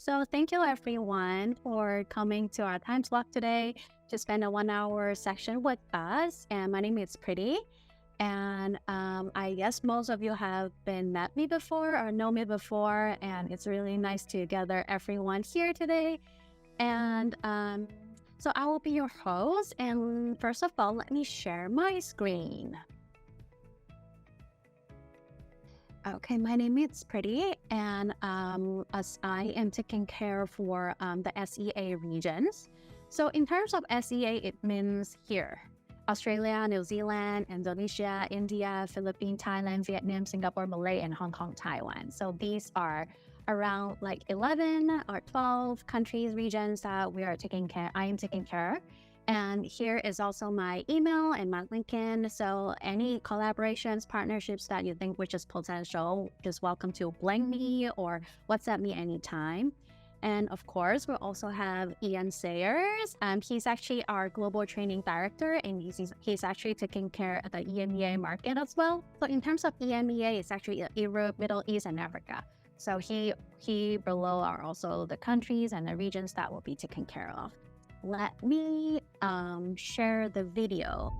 So thank you everyone for coming to our time slot today to spend a 1 hour session with us. And my name is Pretty. And I guess most of you have been met me before or know me before. And it's really nice to gather everyone here today. And so I will be your host. And first of all, let me share my screen. Okay, my name is Pretty, and as I am taking care for the SEA regions. So in terms of SEA, it means here, Australia, New Zealand, Indonesia, India, Philippines, Thailand, Vietnam, Singapore, Malay, and Hong Kong, Taiwan. So these are around like 11 or 12 countries, regions that we are taking care, I am taking care. And here is also my email and my LinkedIn. So any collaborations, partnerships that you think which is potential, just welcome to blink me or WhatsApp me anytime. And of course, we also have Ian Sayers. He's actually our global training director, and he's actually taking care of the EMEA market as well. So in terms of EMEA, it's actually Europe, Middle East, and Africa. So he below are also the countries and the regions that will be taken care of. Let me share the video.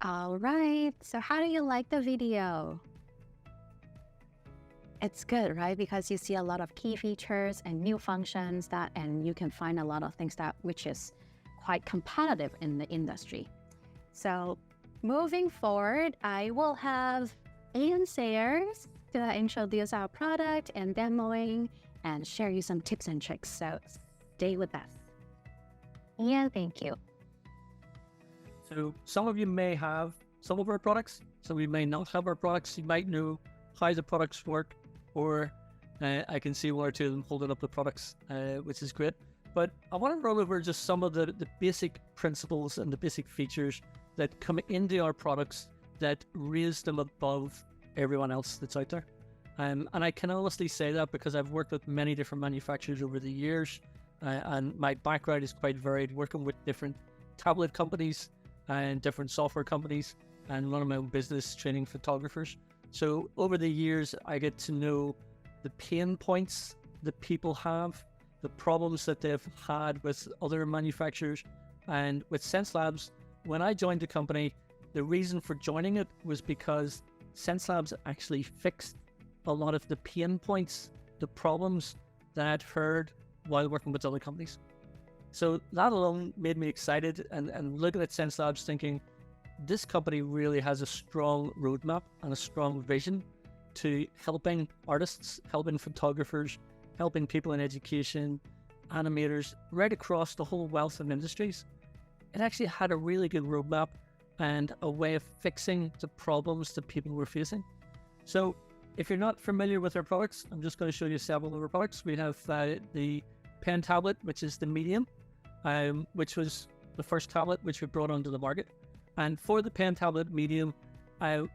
All right, so how do you like the video? It's good, right? Because you see a lot of key features and new functions and you can find a lot of things which is quite competitive in the industry. So moving forward, I will have Ian Sayers to introduce our product and demoing and share you some tips and tricks. So stay with us. Ian, thank you. So some of you may have some of our products, some of you may not have our products. You might know how the products work, or I can see one or two of them holding up the products, which is great. But I want to run over just some of the basic principles and the basic features that come into our products that raise them above everyone else that's out there. And I can honestly say that because I've worked with many different manufacturers over the years, and my background is quite varied, working with different tablet companies and different software companies, and running my own business training photographers. So over the years, I get to know the pain points that people have, the problems that they've had with other manufacturers. And with Xencelabs, when I joined the company, the reason for joining it was because Xencelabs actually fixed a lot of the pain points, the problems that I'd heard while working with other companies. So that alone made me excited and looking at Xencelabs thinking, this company really has a strong roadmap and a strong vision to helping artists, helping photographers, helping people in education, animators, right across the whole wealth of industries. It actually had a really good roadmap and a way of fixing the problems that people were facing. So if you're not familiar with our products, I'm just going to show you several of our products. We have the pen tablet, which is the medium, which was the first tablet which we brought onto the market. And for the pen tablet medium,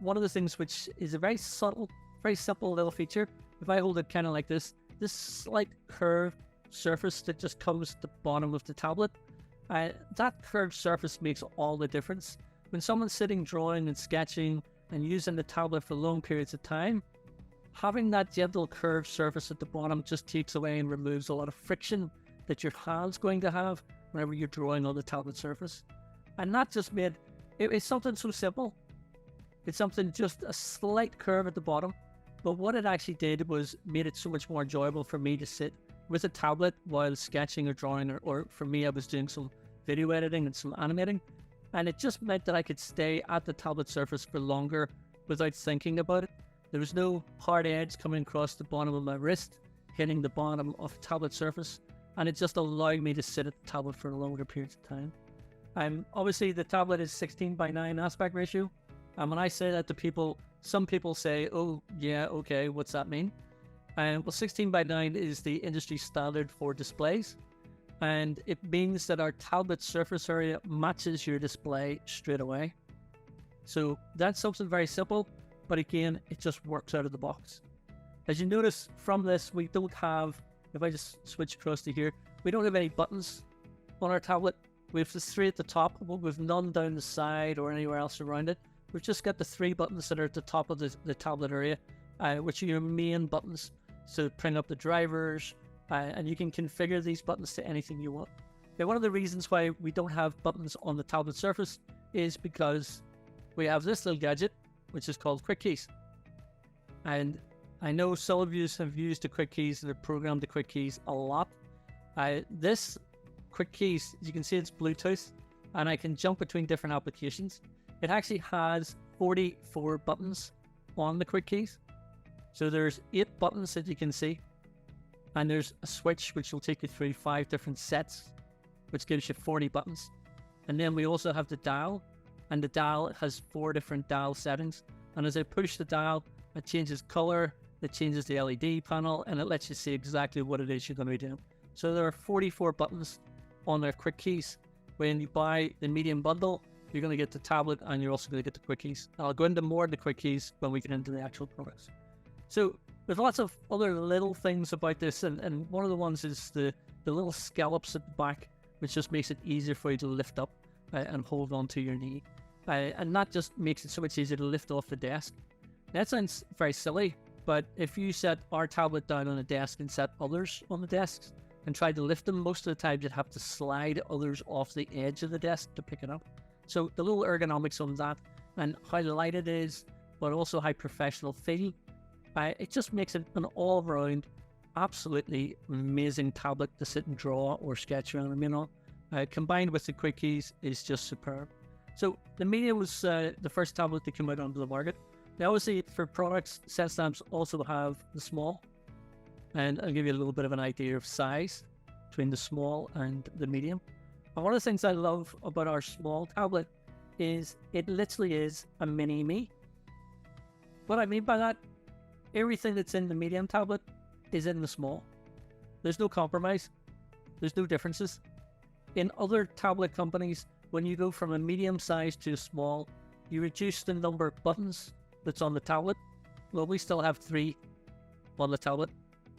one of the things which is a very subtle, very simple little feature, if I hold it kind of like this slight curved surface that just comes at the bottom of the tablet, that curved surface makes all the difference. When someone's sitting drawing and sketching and using the tablet for long periods of time, having that gentle curved surface at the bottom just takes away and removes a lot of friction that your hand's going to have whenever you're drawing on the tablet surface. And that just made it's something so simple. It's something just a slight curve at the bottom, but what it actually did was made it so much more enjoyable for me to sit with a tablet while sketching or drawing, or for me, I was doing some video editing and some animating, and it just meant that I could stay at the tablet surface for longer without thinking about it. There was no hard edge coming across the bottom of my wrist, hitting the bottom of the tablet surface, and it just allowed me to sit at the tablet for longer periods of time. Obviously, the tablet is 16:9 aspect ratio, and when I say that to people, some people say, oh, yeah, okay, what's that mean? Well, 16:9 is the industry standard for displays, and it means that our tablet surface area matches your display straight away. So that's something very simple, but again, it just works out of the box. As you notice from this, we don't have, if I just switch across to here, we don't have any buttons on our tablet. We have the 3 at the top, but we've none down the side or anywhere else around it. We've just got the 3 buttons that are at the top of the tablet area, which are your main buttons. So bring up the drivers, and you can configure these buttons to anything you want. Now, one of the reasons why we don't have buttons on the tablet surface is because we have this little gadget, which is called Quick Keys. And I know some of you have used the Quick Keys and have programmed the Quick Keys a lot. This Quick Keys, as you can see, it's Bluetooth, and I can jump between different applications. It actually has 44 buttons on the Quick Keys. So there's 8 buttons that you can see, and there's a switch which will take you through 5 different sets, which gives you 40 buttons. And then we also have the dial, and the dial has 4 different dial settings. And as I push the dial, it changes color, it changes the LED panel, and it lets you see exactly what it is you're going to be doing. So there are 44 buttons on their Quick Keys. When you buy the medium bundle, you're going to get the tablet, and you're also going to get the Quick Keys. I'll go into more of the Quick Keys when we get into the actual products. So there's lots of other little things about this, and one of the ones is the little scallops at the back, which just makes it easier for you to lift up and hold on to your knee. And that just makes it so much easier to lift off the desk. That sounds very silly, but if you set our tablet down on a desk and set others on the desks and try to lift them, most of the time you'd have to slide others off the edge of the desk to pick it up. So the little ergonomics on that, and how light it is, but also how professional feel, it just makes it an all-round, absolutely amazing tablet to sit and draw or sketch around. Combined with the Quick Keys is just superb. So the Media was the first tablet that came out onto the market. Now, obviously, for products, Xencelabs also have the small, and I'll give you a little bit of an idea of size between the small and the medium. And one of the things I love about our small tablet is it literally is a mini me. What I mean by that, everything that's in the medium tablet is in the small. There's no compromise. There's no differences. In other tablet companies, when you go from a medium size to a small, you reduce the number of buttons that's on the tablet. Well, we still have 3 on the tablet,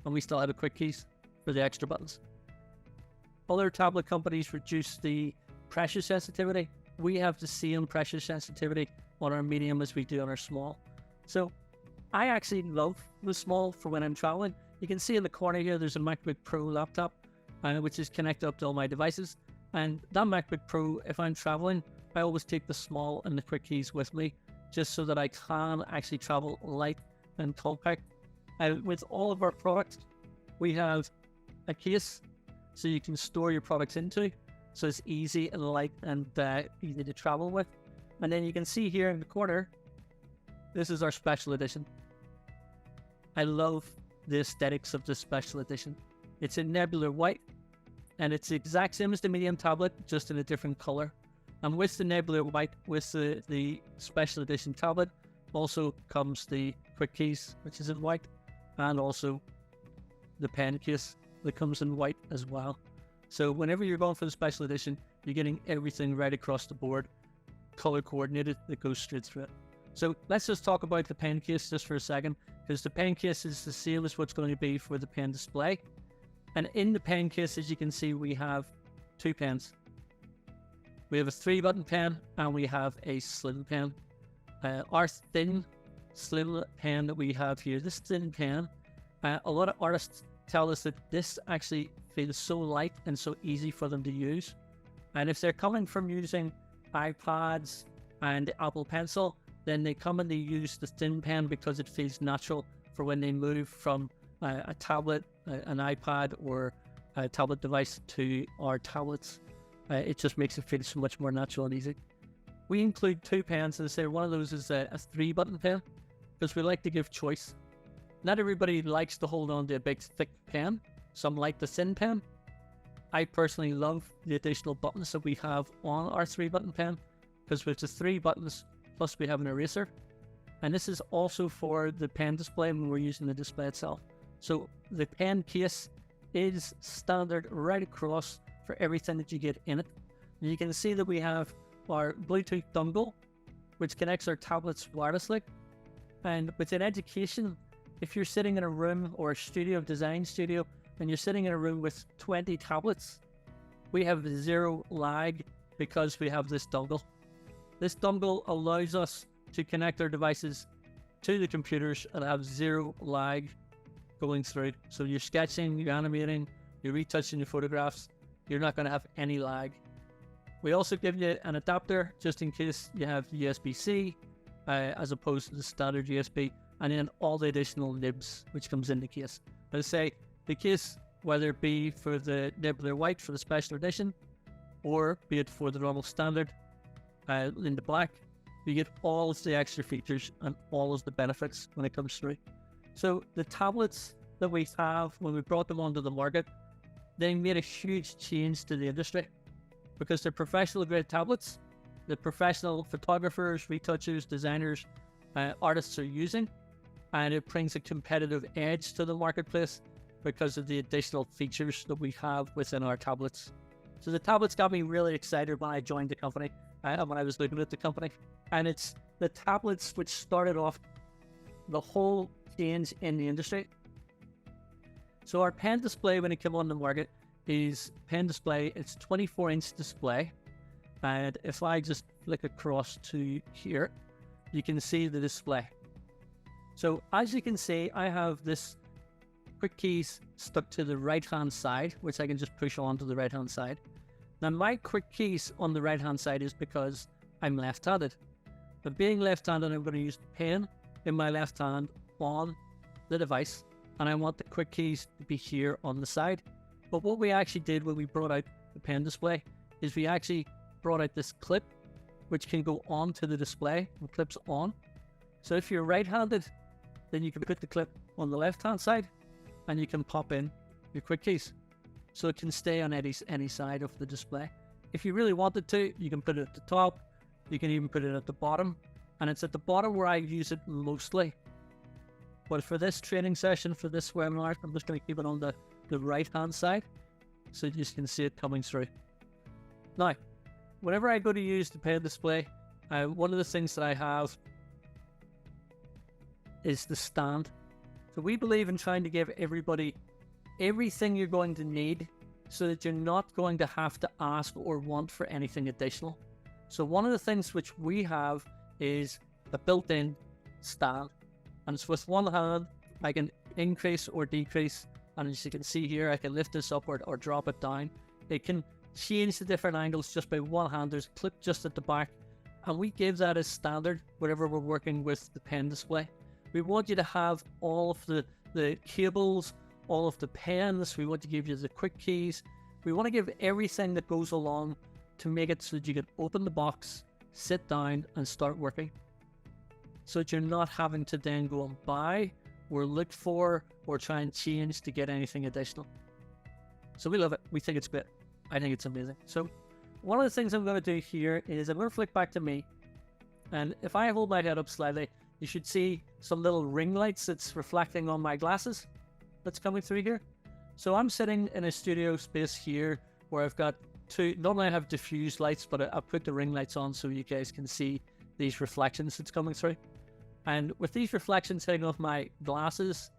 and we still have the Quick Keys for the extra buttons. Other tablet companies reduce the pressure sensitivity. We have the same pressure sensitivity on our medium as we do on our small. So I actually love the small for when I'm traveling. You can see in the corner here, there's a MacBook Pro laptop, which is connected up to all my devices. And that MacBook Pro, if I'm traveling, I always take the small and the Quick Keys with me, just so that I can actually travel light and compact. With all of our products, we have a case so you can store your products into, so it's easy and light and easy to travel with. And then you can see here in the corner, this is our special edition. I love the aesthetics of this special edition. It's in nebular white, and it's the exact same as the medium tablet, just in a different color. And with the nebular white, with the special edition tablet, also comes the Quick Keys, which is in white, and also the pen case that comes in white as well. So whenever you're going for the special edition, you're getting everything right across the board, color coordinated that goes straight through it. So let's just talk about the pen case just for a second, because the pen case is the same as what's going to be for the pen display. And in the pen case, as you can see, we have two pens. We have a 3-button pen and we have a slim pen. Our thin slim pen that we have here, this thin pen, a lot of artists tell us that this actually feels so light and so easy for them to use. And if they're coming from using iPads and the Apple Pencil, then they come and they use the thin pen because it feels natural for when they move from a tablet, an iPad, or a tablet device to our tablets. It just makes it feel so much more natural and easy. We include two pens, and say one of those is a 3-button pen, because we like to give choice. Not everybody likes to hold on to a big thick pen. Some like the thin pen. I personally love the additional buttons that we have on our 3-button pen, because with the 3 buttons, plus we have an eraser. And this is also for the pen display when we're using the display itself. So the pen case is standard right across for everything that you get in it. And you can see that we have our Bluetooth dongle, which connects our tablets wirelessly. And within education, if you're sitting in a room or a studio, design studio, and you're sitting in a room with 20 tablets, we have 0 lag because we have this dongle. This dongle allows us to connect our devices to the computers and have 0 lag going through. So you're sketching, you're animating, you're retouching your photographs, you're not going to have any lag. We also give you an adapter just in case you have USB-C as opposed to the standard USB, and then all the additional nibs which comes in the case. Let's say the case, whether it be for the Nibbler White for the special edition, or be it for the normal standard in the black, you get all of the extra features and all of the benefits when it comes through. So the tablets that we have, when we brought them onto the market, they made a huge change to the industry, because they're professional grade tablets that professional photographers, retouchers, designers, artists are using, and it brings a competitive edge to the marketplace because of the additional features that we have within our tablets. So the tablets got me really excited when I joined the company, when I was looking at the company. And it's the tablets which started off the whole change in the industry. So our pen display, when it came on the market, is pen display. It's 24-inch display. And if I just flick across to here, you can see the display. So as you can see, I have this quick keys stuck to the right-hand side, which I can just push on to the right-hand side. Now my quick keys on the right-hand side is because I'm left-handed. But being left-handed, I'm going to use the pen in my left hand on the device, and I want the quick keys to be here on the side. But what we actually did when we brought out the pen display is we actually brought out this clip, which can go onto the display and clips on. So if you're right-handed, then you can put the clip on the left-hand side, and you can pop in your quick keys. So it can stay on any side of the display. If you really wanted to, you can put it at the top. You can even put it at the bottom. And it's at the bottom where I use it mostly. But for this training session, for this webinar, I'm just going to keep it on the right-hand side, so you can see it coming through. Now, whenever I go to use the pen display, one of the things that I have is the stand. So we believe in trying to give everybody everything you're going to need, so that you're not going to have to ask or want for anything additional. So one of the things which we have is a built-in stand, and it's with one hand I can increase or decrease, and as you can see here, I can lift this up or drop it down. It can change the different angles just by one hand. There's a clip just at the back, and we give that as standard whenever we're working with the pen display. We want you to have all of the cables, all of the pens. We want to give you the quick keys. We want to give everything that goes along to make it so that you can open the box, sit down and start working, so that you're not having to then go and buy or look for or try and change to get anything additional. So we love it. We think it's great. I think it's amazing. So one of the things I'm going to do here is I'm going to flick back to me, and if I hold my head up slightly, you should see some little ring lights that's reflecting on my glasses that's coming through here. So I'm sitting in a studio space here where I've got normally I have diffused lights, but I put the ring lights on so you guys can see these reflections that's coming through. And with these reflections hitting off my glasses,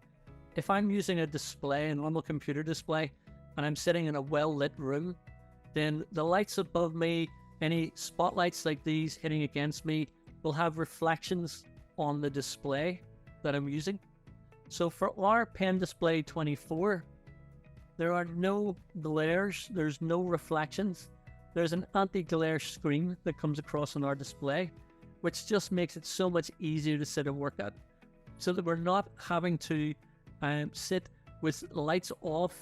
if I'm using a display, a normal computer display, and I'm sitting in a well-lit room, then the lights above me, any spotlights like these hitting against me, will have reflections on the display that I'm using. So for our Pen Display 24, there are no glares, there's no reflections. There's an anti-glare screen that comes across on our display, which just makes it so much easier to sit and work at, so that we're not having to sit with lights off,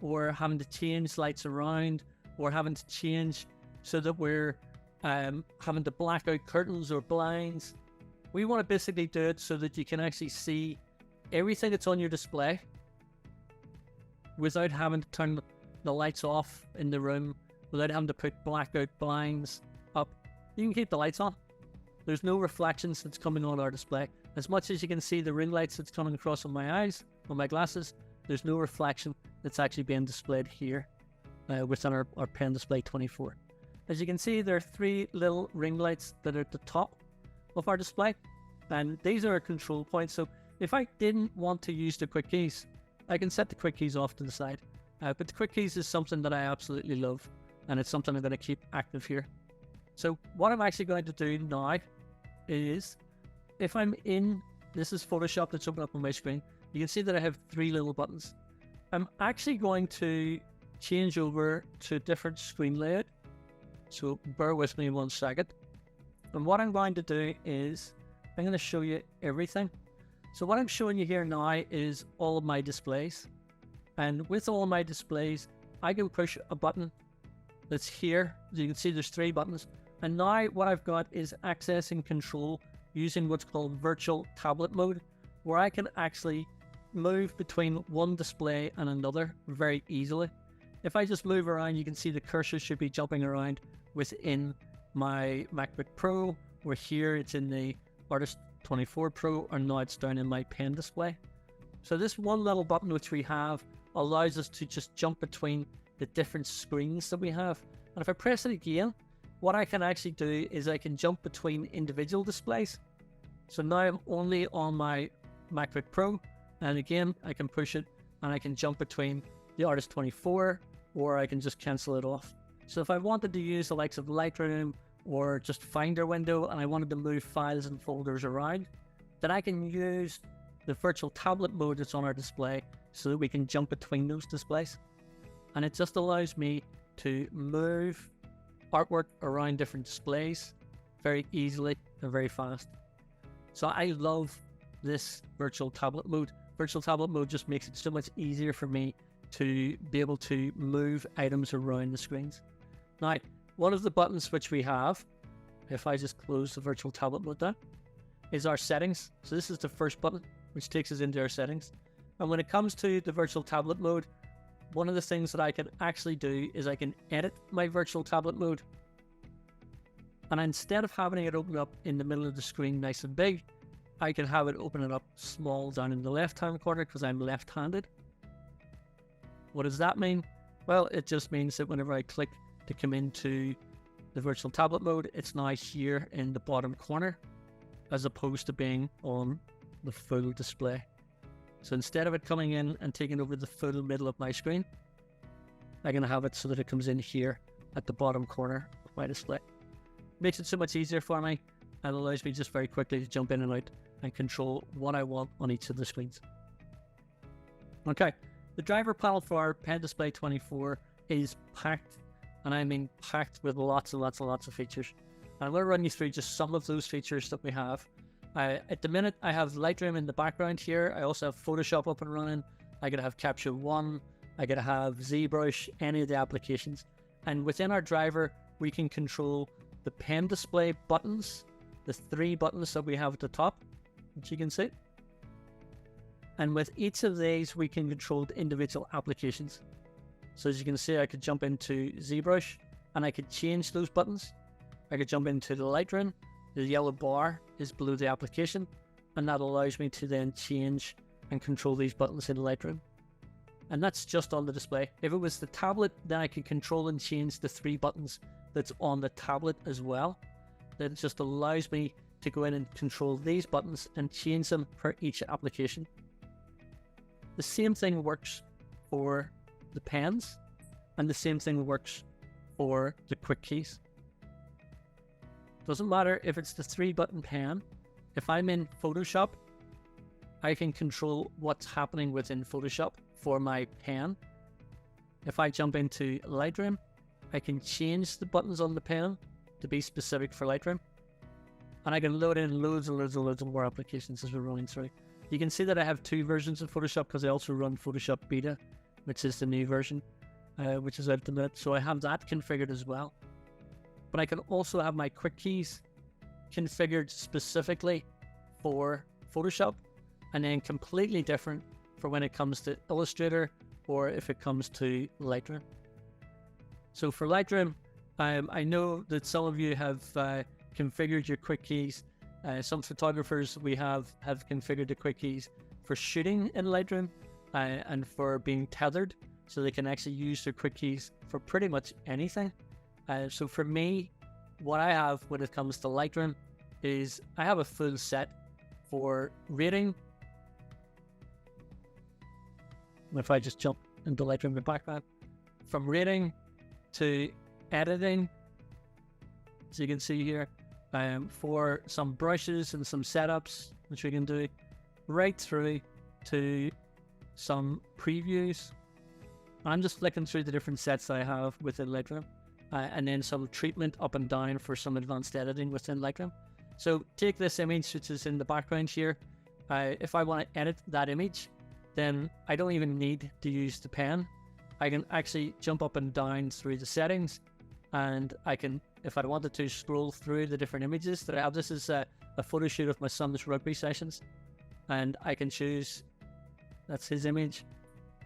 or having to change lights around, or having to change so that we're having to black out curtains or blinds. We want to basically do it so that you can actually see everything that's on your display without having to turn the lights off in the room, without having to put blackout blinds up. You can keep the lights on. There's no reflections that's coming on our display. As much as you can see the ring lights that's coming across on my eyes, on my glasses, there's no reflection that's actually being displayed here within our Pen Display 24. As you can see, there are 3 little ring lights that are at the top of our display, and these are our control points. So if I didn't want to use the quick keys, I can set the quick keys off to the side. But the quick keys is something that I absolutely love, and it's something I'm going to keep active here. So what I'm actually going to do now is, if I'm in, this is Photoshop that's open up on my screen, you can see that I have 3 little buttons. I'm actually going to change over to a different screen layout, so bear with me 1 second. And what I'm going to do is, I'm going to show you everything. So what I'm showing you here now is all of my displays. And with all of my displays, I can push a button that's here. As you can see, there's 3 buttons. And now what I've got is access and control using what's called virtual tablet mode, where I can actually move between one display and another very easily. If I just move around, you can see the cursor should be jumping around within my MacBook Pro, or here it's in the Artist 24 Pro, or now it's down in my Pen Display. So this one little button which we have allows us to just jump between the different screens that we have. And if I press it again, what I can actually do is I can jump between individual displays. So now I'm only on my MacBook Pro, and again I can push it and I can jump between the Artist 24, or I can just cancel it off. So if I wanted to use the likes of Lightroom or just Finder window, and I wanted to move files and folders around, then I can use the virtual tablet mode that's on our display so that we can jump between those displays. And it just allows me to move artwork around different displays very easily and very fast. So I love this virtual tablet mode. Virtual tablet mode just makes it so much easier for me to be able to move items around the screens. Now, one of the buttons which we have, if I just close the virtual tablet mode down, is our settings. So this is the first button, which takes us into our settings. And when it comes to the virtual tablet mode, one of the things that I can actually do is I can edit my virtual tablet mode. And instead of having it open up in the middle of the screen nice and big, I can have it open it up small down in the left-hand corner because I'm left-handed. What does that mean? Well, it just means that whenever I click to come into the virtual tablet mode, it's now here in the bottom corner, as opposed to being on the full display. So instead of it coming in and taking over the full middle of my screen, I'm going to have it so that it comes in here at the bottom corner of my display. Makes it so much easier for me, and allows me just very quickly to jump in and out and control what I want on each of the screens. Okay, the driver panel for our Pen Display 24 is packed, and I mean packed with lots and lots and lots of features. And I'm going to run you through just some of those features that we have. At the minute, I have Lightroom in the background here. I also have Photoshop up and running. I could have Capture One. I could have ZBrush, any of the applications. And within our driver, we can control the Pen Display buttons, the 3 buttons that we have at the top, which you can see. And with each of these, we can control the individual applications. So as you can see, I could jump into ZBrush and I could change those buttons. I could jump into the Lightroom. The yellow bar is below the application, and that allows me to then change and control these buttons in Lightroom. And that's just on the display. If it was the tablet, then I could control and change the 3 buttons that's on the tablet as well. That just allows me to go in and control these buttons and change them for each application. The same thing works for the pens, and the same thing works for the quick keys. Doesn't matter if it's the 3-button pen. If I'm in Photoshop, I can control what's happening within Photoshop for my pen. If I jump into Lightroom, I can change the buttons on the pen to be specific for Lightroom. And I can load in loads of more applications as we're running through. You can see that I have 2 versions of Photoshop because I also run Photoshop Beta, which is the new version, which is out at the minute. So I have that configured as well. But I can also have my quick keys configured specifically for Photoshop, and then completely different for when it comes to Illustrator or if it comes to Lightroom. So for Lightroom, I know that some of you have configured your quick keys. Some photographers we have configured the quick keys for shooting in Lightroom and for being tethered, so they can actually use their quick keys for pretty much anything. So for me, what I have when it comes to Lightroom is I have a full set for rating. If I just jump into Lightroom in the background, from rating to editing, as you can see here, for some brushes and some setups, which we can do, right through to some previews. I'm just flicking through the different sets that I have within Lightroom, and then some treatment up and down for some advanced editing within Lightroom. So take this image, which is in the background here. If I want to edit that image, then I don't even need to use the pen. I can actually jump up and down through the settings, and I can, if I wanted to, scroll through the different images that I have. This is a photo shoot of my son's rugby sessions, and I can choose, that's his image,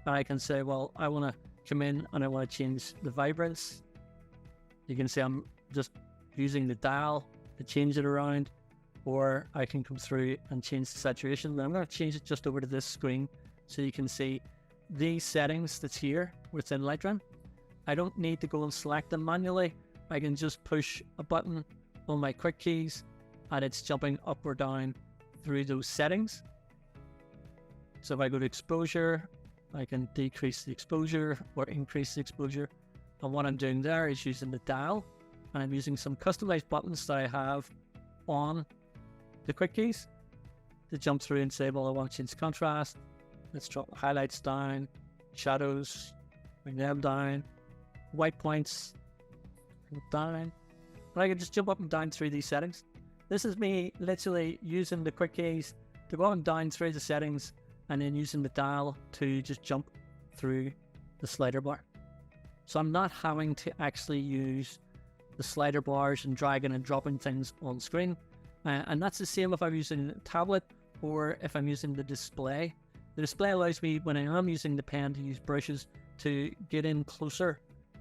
and I can say, well, I want to come in and I want to change the vibrance. You can see I'm just using the dial to change it around, or I can come through and change the saturation. I'm going to change it just over to this screen so you can see these settings that's here within Lightroom. I don't need to go and select them manually. I can just push a button on my quick keys and it's jumping up or down through those settings. So if I go to exposure, I can decrease the exposure or increase the exposure. And what I'm doing there is using the dial, and I'm using some customized buttons that I have on the quick keys to jump through and say, well, I want to change contrast. Let's drop highlights down, shadows, bring them down, white points, bring it down. And I can just jump up and down through these settings. This is me literally using the quick keys to go up and down through the settings, and then using the dial to just jump through the slider bar. So I'm not having to actually use the slider bars and dragging and dropping things on screen. And that's the same if I'm using a tablet or if I'm using the display. The display allows me, when I am using the pen, to use brushes to get in closer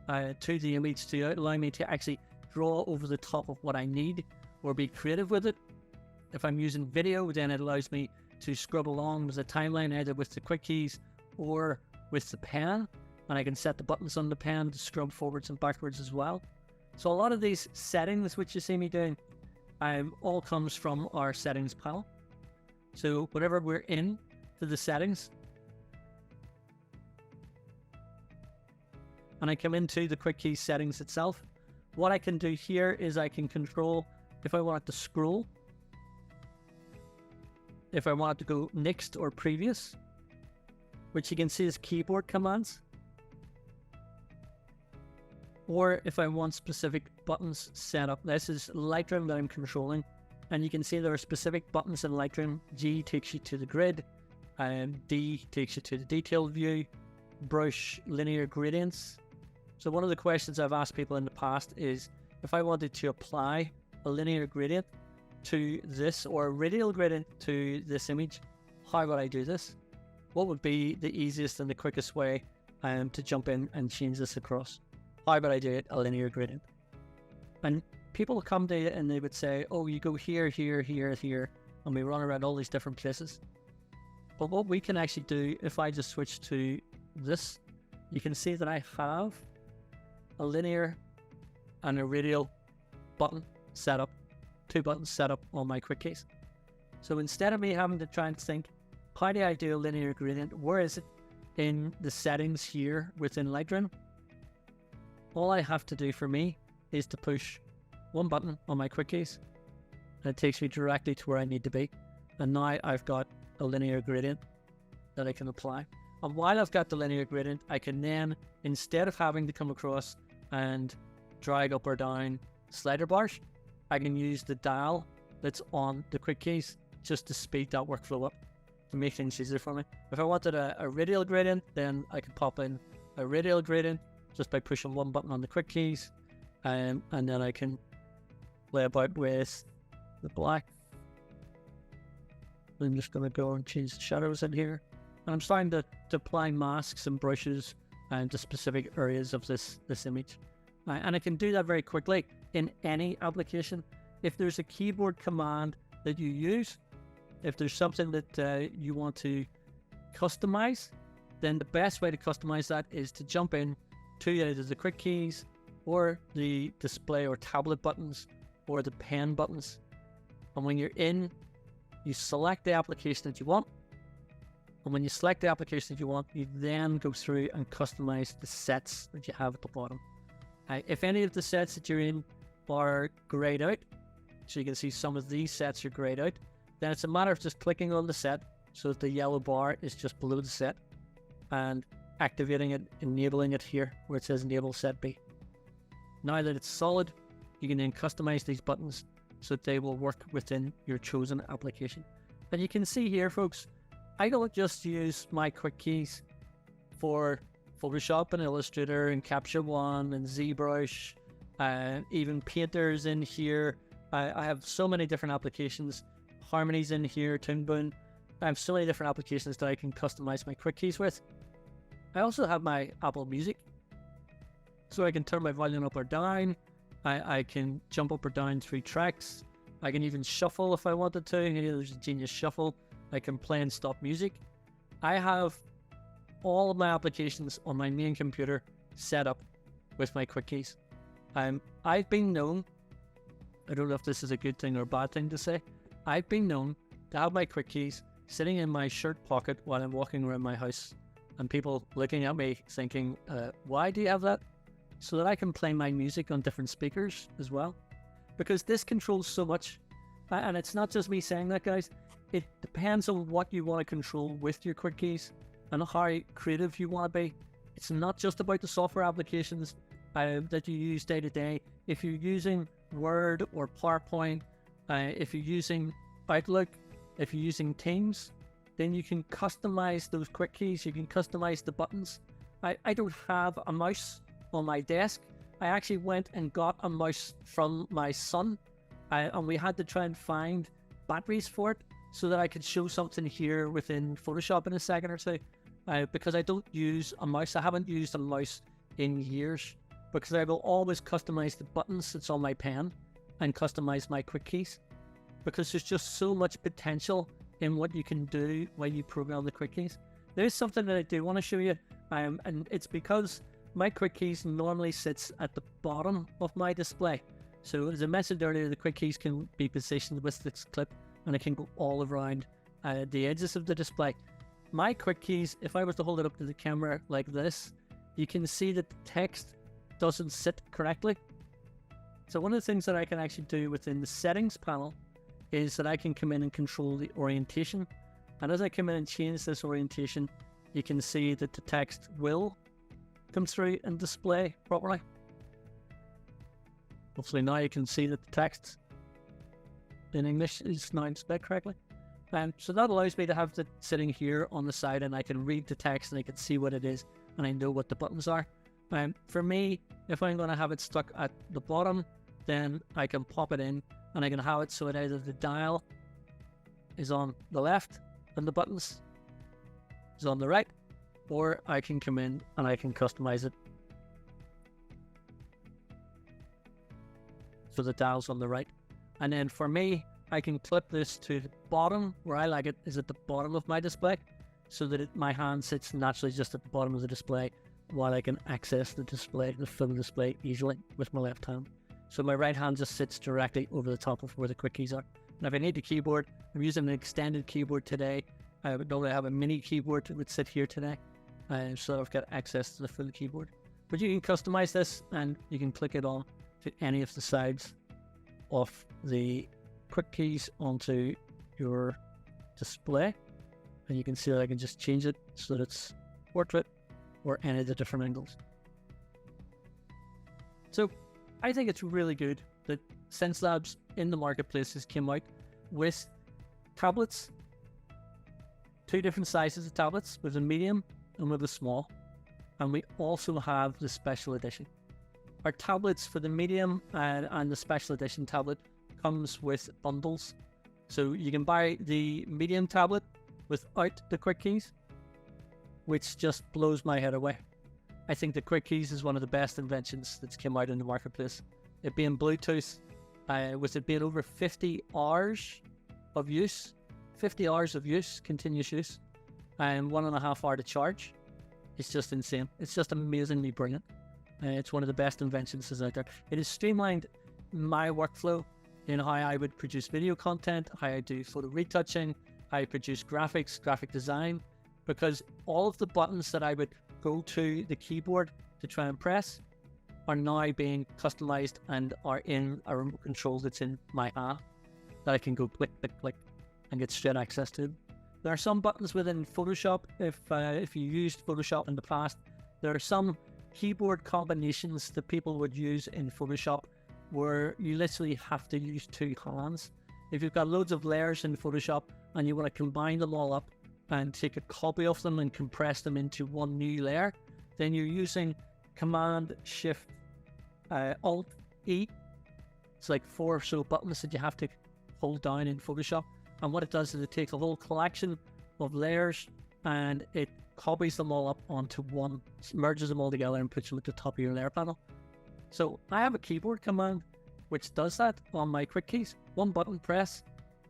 to the image, to allow me to actually draw over the top of what I need or be creative with it. If I'm using video, then it allows me to scrub along with the timeline either with the quick keys or with the pen, and I can set the buttons on the pen to scrub forwards and backwards as well. So a lot of these settings which you see me doing all comes from our settings panel. So whenever we're in to the settings and I come into the quick key settings itself, what I can do here is I can control if I want to scroll, if I want to go next or previous, which you can see as keyboard commands, or if I want specific buttons set up. This is Lightroom that I'm controlling, and you can see there are specific buttons in Lightroom. G takes you to the grid, D takes you to the detailed view, brush, linear gradients. So one of the questions I've asked people in the past is, if I wanted to apply a linear gradient to this or a radial gradient to this image, how would I do this? What would be the easiest and the quickest way to jump in and change this across? How would I do it? A linear gradient. And people come to it and they would say, oh, you go here, here, here, here, and we run around all these different places. But what we can actually do, if I just switch to this, you can see that I have a linear and a radial button set up, 2 buttons set up on my quick keys. So instead of me having to try and think, how do I do a linear gradient? Where is it in the settings here within Lightroom? All I have to do for me is to push 1 button on my quick keys, and it takes me directly to where I need to be. And now I've got a linear gradient that I can apply. And while I've got the linear gradient, I can then, instead of having to come across and drag up or down slider bars, I can use the dial that's on the quick keys just to speed that workflow up, to make things easier for me. If I wanted a radial gradient, then I could pop in a radial gradient just by pushing 1 button on the quick keys, and then I can play about with the black. I'm just going to go and change the shadows in here, and I'm starting to apply masks and brushes to specific areas of this image, and I can do that very quickly in any application. If there's a keyboard command that you use, if there's something that you want to customize, then the best way to customize that is to jump in to either the quick keys or the display or tablet buttons or the pen buttons. And when you're in, you select the application that you want. And when you select the application that you want, you then go through and customize the sets that you have at the bottom. If any of the sets that you're in are grayed out, so you can see some of these sets are grayed out, then it's a matter of just clicking on the set so that the yellow bar is just below the set, and activating it, enabling it here where it says enable set B. Now that it's solid, you can then customize these buttons so that they will work within your chosen application. And you can see here, folks, I don't just use my quick keys for Photoshop and Illustrator and Capture One and ZBrush, even Painter's in here. I have so many different applications. Harmony's in here, Toon Boom. I have so many different applications that I can customize my quick keys with. I also have my Apple Music, so I can turn my volume up or down. I can jump up or down 3 tracks. I can even shuffle if I wanted to. Here, there's a Genius Shuffle. I can play and stop music. I have all of my applications on my main computer set up with my quick keys. I've been known, I don't know if this is a good thing or a bad thing to say, I've been known to have my quick keys sitting in my shirt pocket while I'm walking around my house, and people looking at me thinking, why do you have that? So that I can play my music on different speakers as well. Because this controls so much, and it's not just me saying that, guys. It depends on what you want to control with your quick keys and how creative you want to be. It's not just about the software applications that you use day to day. If you're using Word or PowerPoint, if you're using Outlook, if you're using Teams, then you can customize those quick keys. You can customize the buttons. I don't have a mouse on my desk. I actually went and got a mouse from my son, and we had to try and find batteries for it so that I could show something here within Photoshop in a second or two, because I don't use a mouse. I haven't used a mouse in years, because I will always customize the buttons that's on my pen and customize my quick keys, because there's just so much potential in what you can do when you program the quick keys. There's something that I do want to show you, and it's because my quick keys normally sits at the bottom of my display. So as I mentioned earlier, the quick keys can be positioned with this clip, and it can go all around the edges of the display. My quick keys, if I was to hold it up to the camera like this, you can see that the text doesn't sit correctly. So one of the things that I can actually do within the settings panel is that I can come in and control the orientation. And as I come in and change this orientation, you can see that the text will come through and display properly. Hopefully now you can see that the text in English is now displayed correctly. So that allows me to have it sitting here on the side, and I can read the text and I can see what it is, and I know what the buttons are. For me, if I'm going to have it stuck at the bottom, then I can pop it in, and I can have it so that either the dial is on the left and the buttons is on the right, or I can come in and I can customize it so the dial's on the right. And then for me, I can clip this to the bottom. Where I like it is at the bottom of my display. so that my hand sits naturally just at the bottom of the display while I can access the display, the full display easily with my left hand. So my right hand just sits directly over the top of where the quick keys are. And if I need the keyboard, I'm using an extended keyboard today. I would normally have a mini keyboard that would sit here today. So I've got access to the full keyboard. But you can customize this and you can click it on to any of the sides of the quick keys onto your display. And you can see that I can just change it so that it's portrait or any of the different angles. So I think it's really good that Xencelabs in the marketplace has came out with tablets, 2 different sizes of tablets, with a medium and with a small. And we also have the special edition. Our tablets for the medium and the special edition tablet comes with bundles. So you can buy the medium tablet without the quick keys, which just blows my head away. I think the quick keys is one of the best inventions that's come out in the marketplace. It being Bluetooth, with it being over 50 hours of use, continuous use, and 1.5 hours to charge. It's just insane. It's just amazingly brilliant. It's one of the best inventions that's out there. It has streamlined my workflow in how I would produce video content, how I do photo retouching, how I produce graphics, graphic design, because all of the buttons that I would go to the keyboard to try and press are now being customized and are in a remote control that's in my hand that I can go click, click, click and get straight access to. There are some buttons within Photoshop. If you used Photoshop in the past, there are some keyboard combinations that people would use in Photoshop where you literally have to use 2 hands. If you've got loads of layers in Photoshop and you want to combine them all up and take a copy of them and compress them into one new layer, then you're using Command Shift Alt E. It's like 4 or so buttons that you have to hold down in Photoshop. And what it does is it takes a whole collection of layers and it copies them all up onto one, merges them all together and puts them at the top of your layer panel. So I have a keyboard command which does that on my quick keys. 1 button press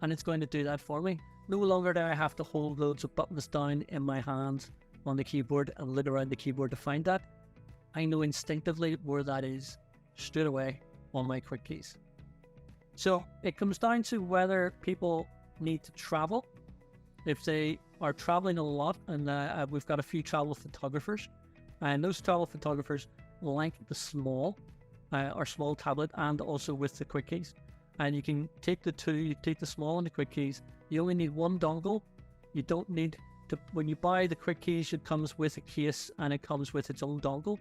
and it's going to do that for me. No longer do I have to hold loads of buttons down in my hand on the keyboard and look around the keyboard to find that. I know instinctively where that is straight away on my quick keys. So it comes down to whether people need to travel. If they are traveling a lot, and we've got a few travel photographers, and those travel photographers like the small or small tablet and also with the quick keys. And you can take the 2, you take the small and the quick keys. You only need 1 dongle. You don't need to, when you buy the quick keys, it comes with a case and it comes with its own dongle.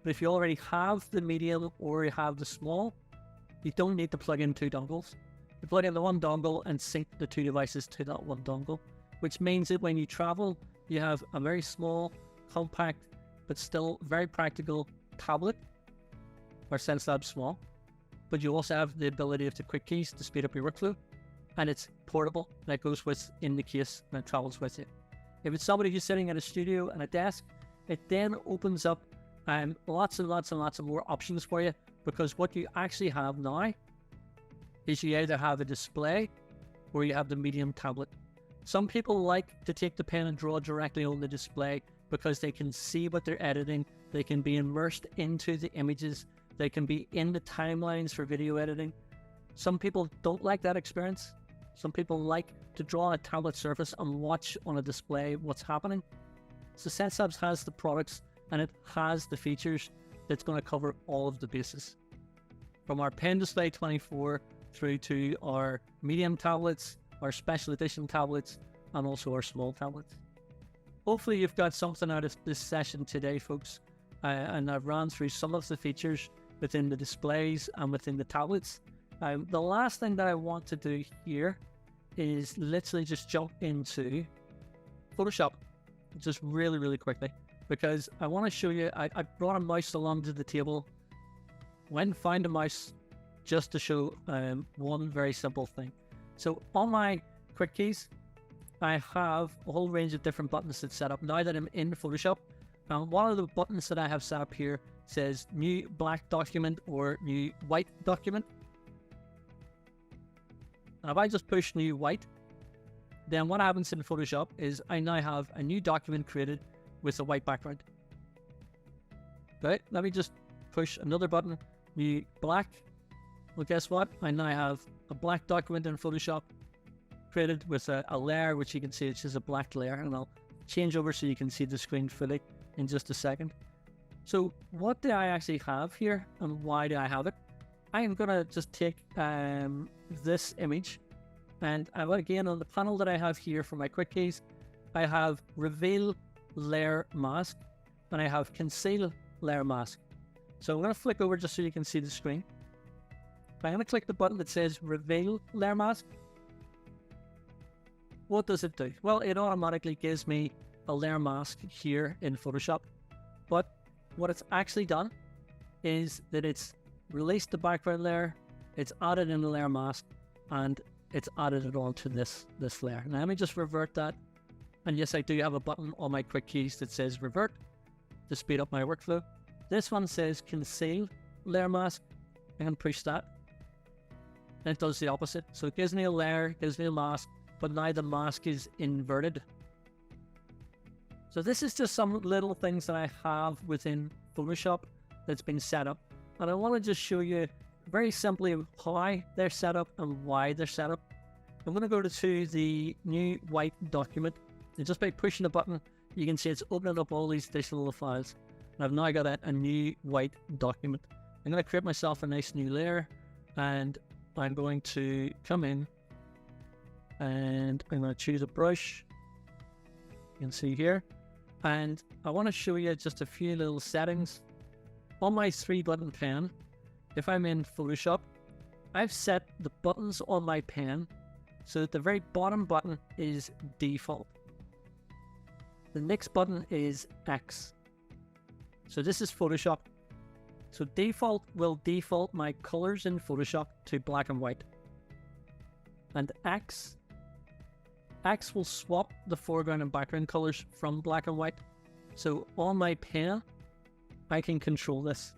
But if you already have the medium or you have the small, you don't need to plug in 2 dongles. You plug in the 1 dongle and sync the 2 devices to that 1 dongle, which means that when you travel, you have a very small, compact, but still very practical tablet, or Xencelabs Small. But you also have the ability of the quick keys to speed up your workflow, and it's portable, and it goes with in the case and it travels with you. If it's somebody who's sitting at a studio and a desk, it then opens up lots and lots and lots of more options for you, because what you actually have now is you either have a display or you have the medium tablet. Some people like to take the pen and draw directly on the display because they can see what they're editing, they can be immersed into the images, they can be in the timelines for video editing. Some people don't like that experience. Some people like to draw on a tablet surface and watch on a display what's happening. So Xencelabs has the products and it has the features that's going to cover all of the bases. From our Pen Display 24 through to our medium tablets, our special edition tablets, and also our small tablets. Hopefully you've got something out of this session today, folks. And I've ran through some of the features within the displays and within the tablets. The last thing that I want to do here is literally just jump into Photoshop, just really, really quickly, because I want to show you, I brought a mouse along to the table, went and found a mouse just to show one very simple thing. So on my quick keys, I have a whole range of different buttons that's set up. Now that I'm in Photoshop, one of the buttons that I have set up here says new black document or new white document. And if I just push new white, then what happens in Photoshop is I now have a new document created with a white background. Right, let me just push another button, new black. Well, guess what? I now have a black document in Photoshop created with a layer, which you can see it's just a black layer, and I'll change over so you can see the screen fully in just a second. So what do I actually have here, and why do I have it? I am going to just take this image, and again, on the panel that I have here for my quick keys, I have Reveal Layer Mask, and I have Conceal Layer Mask. So I'm going to flick over just so you can see the screen. I'm going to click the button that says Reveal Layer Mask. What does it do? Well, it automatically gives me a layer mask here in Photoshop. But what it's actually done is that it's released the background layer, it's added in the layer mask, and it's added it onto this layer. Now let me just revert that. And yes, I do have a button on my quick keys that says Revert to speed up my workflow. This one says Conceal Layer Mask. I can push that. And it does the opposite. So it gives me a layer, gives me a mask, but now the mask is inverted. So this is just some little things that I have within Photoshop that's been set up. And I want to just show you very simply how they're set up and why they're set up. I'm going to go to the new white document. And just by pushing the button, you can see it's opening up all these additional files. And I've now got a new white document. I'm going to create myself a nice new layer, and I'm going to come in and I'm going to choose a brush. You can see here. And I want to show you just a few little settings. On my 3-button pen, if I'm in Photoshop, I've set the buttons on my pen so that the very bottom button is default. The next button is X. So this is Photoshop. So default will default my colors in Photoshop to black and white. And X will swap the foreground and background colors from black and white. So on my pen, I can control this.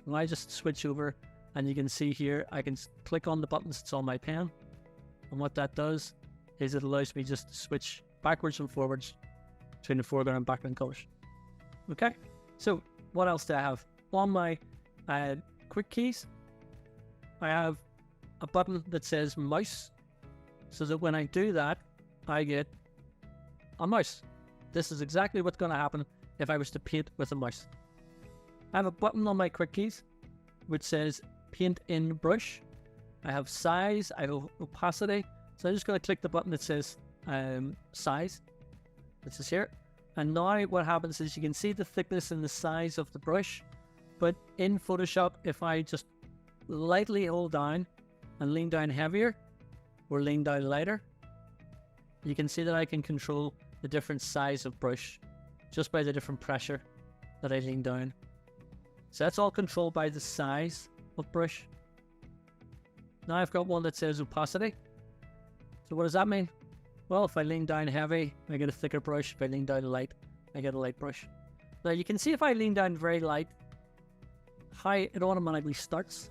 And I just switch over, and you can see here, I can click on the buttons that's on my pen. And what that does is it allows me just to switch backwards and forwards between the foreground and background colors. Okay, so what else do I have? On my quick keys, I have a button that says mouse, so that when I do that, I get a mouse. This is exactly what's going to happen if I was to paint with a mouse. I have a button on my quick keys which says Paint in Brush. I have size, I have opacity, so I'm just going to click the button that says size. This is here. And now what happens is you can see the thickness and the size of the brush. But in Photoshop, if I just lightly hold down and lean down heavier or lean down lighter, you can see that I can control the different size of brush just by the different pressure that I lean down. So that's all controlled by the size of brush. Now I've got one that says opacity. So what does that mean? Well, if I lean down heavy, I get a thicker brush. If I lean down light, I get a light brush. Now you can see if I lean down very light, how it automatically starts.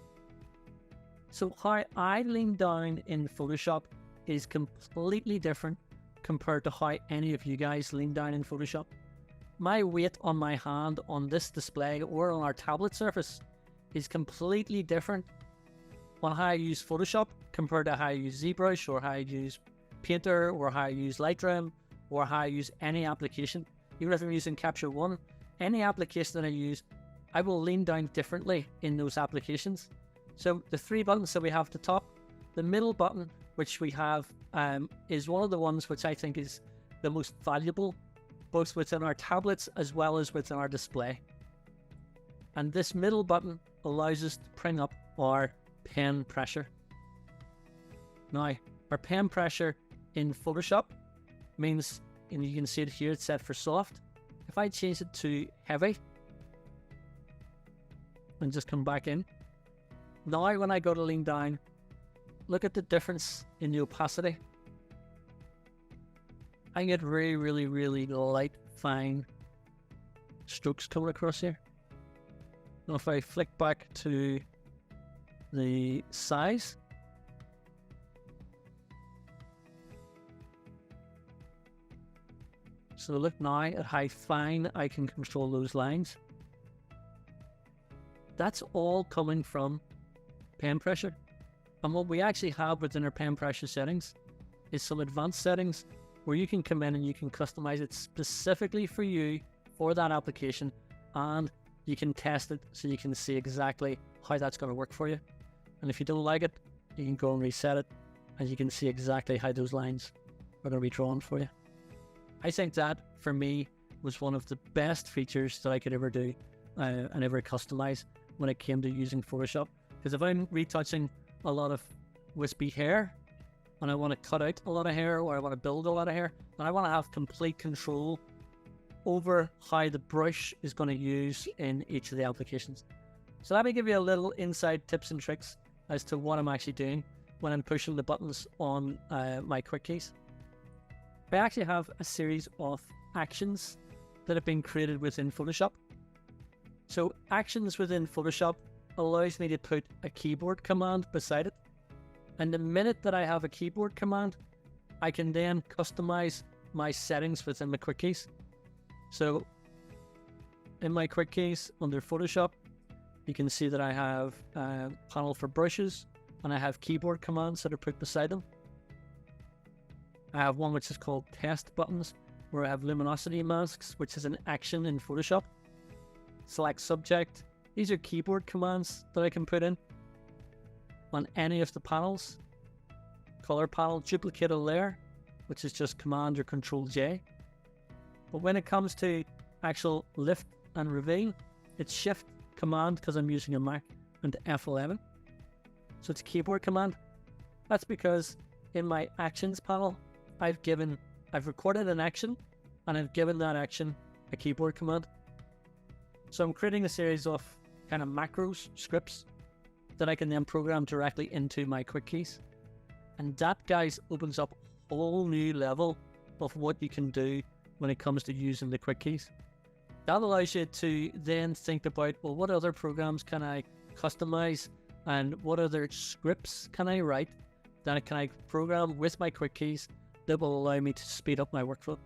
So how I lean down in Photoshop is completely different compared to how any of you guys lean down in Photoshop. My weight on my hand on this display or on our tablet surface is completely different on how I use Photoshop compared to how I use ZBrush or how I use Painter or how I use Lightroom or how I use any application. Even if I'm using Capture One, any application that I use, I will lean down differently in those applications. So the 3 buttons that we have at the top, the middle button, which we have, is one of the ones which I think is the most valuable, both within our tablets as well as within our display. And this middle button allows us to bring up our pen pressure. Now, our pen pressure in Photoshop means, and you can see it here, it's set for soft. If I change it to heavy and just come back in, now when I go to lean down, look at the difference in the opacity. I get really, really, really light, fine strokes coming across here. Now if I flick back to the size, So look now at how fine I can control those lines. That's all coming from pen pressure. And what we actually have within our pen pressure settings is some advanced settings where you can come in and you can customize it specifically for you, for that application, and you can test it so you can see exactly how that's going to work for you. And if you don't like it, you can go and reset it, and you can see exactly how those lines are going to be drawn for you. I think that, for me, was one of the best features that I could ever do and ever customize when it came to using Photoshop. Because if I'm retouching a lot of wispy hair, and I want to cut out a lot of hair, or I want to build a lot of hair, then I want to have complete control over how the brush is going to use in each of the applications. So let me give you a little inside tips and tricks as to what I'm actually doing when I'm pushing the buttons on my quick keys. I actually have a series of actions that have been created within Photoshop. So actions within Photoshop allows me to put a keyboard command beside it. And the minute that I have a keyboard command, I can then customize my settings within my quick keys. So in my quick keys under Photoshop, you can see that I have a panel for brushes, and I have keyboard commands that are put beside them. I have one which is called test buttons, where I have luminosity masks, which is an action in Photoshop. Select subject. These are keyboard commands that I can put in on any of the panels. Color panel, duplicate a layer, which is just Command or Control J. But when it comes to actual lift and reveal, it's Shift Command, because I'm using a Mac, and F11. So it's a keyboard command. That's because in my actions panel, I've recorded an action, and I've given that action a keyboard command. So I'm creating a series of kind of macros, scripts, that I can then program directly into my quick keys. And that, guys, opens up a whole new level of what you can do when it comes to using the quick keys. That allows you to then think about, well, what other programs can I customize, and what other scripts can I write that can I program with my quick keys that will allow me to speed up my workflow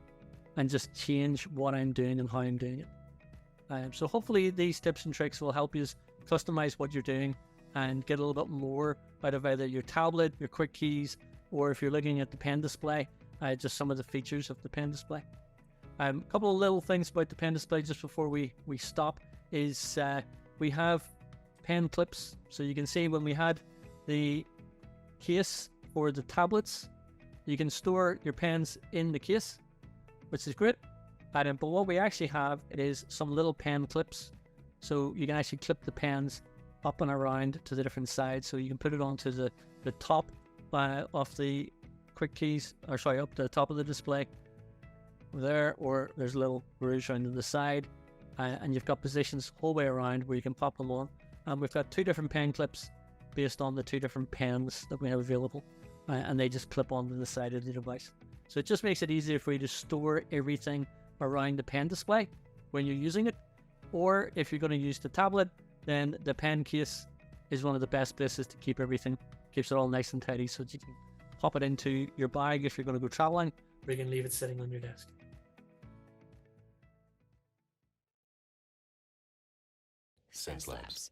and just change what I'm doing and how I'm doing it. So hopefully these tips and tricks will help you customize what you're doing and get a little bit more out of either your tablet, your quick keys, or if you're looking at the pen display, just some of the features of the pen display. A couple of little things about the pen display just before we stop is we have pen clips. So you can see when we had the case for the tablets, you can store your pens in the case, which is great. But what we actually have is some little pen clips. So you can actually clip the pens up and around to the different sides. So you can put it onto the top of the quick keys, or sorry, up to the top of the display there, or there's a little grooves around the side, and you've got positions the whole way around where you can pop them on. And we've got two different pen clips based on the two different pens that we have available, and they just clip onto the side of the device. So it just makes it easier for you to store everything around the pen display when you're using it. Or if you're going to use the tablet, then the pen case is one of the best places to keep everything. Keeps it all nice and tidy, so that you can pop it into your bag if you're going to go traveling, or you can leave it sitting on your desk. Xencelabs.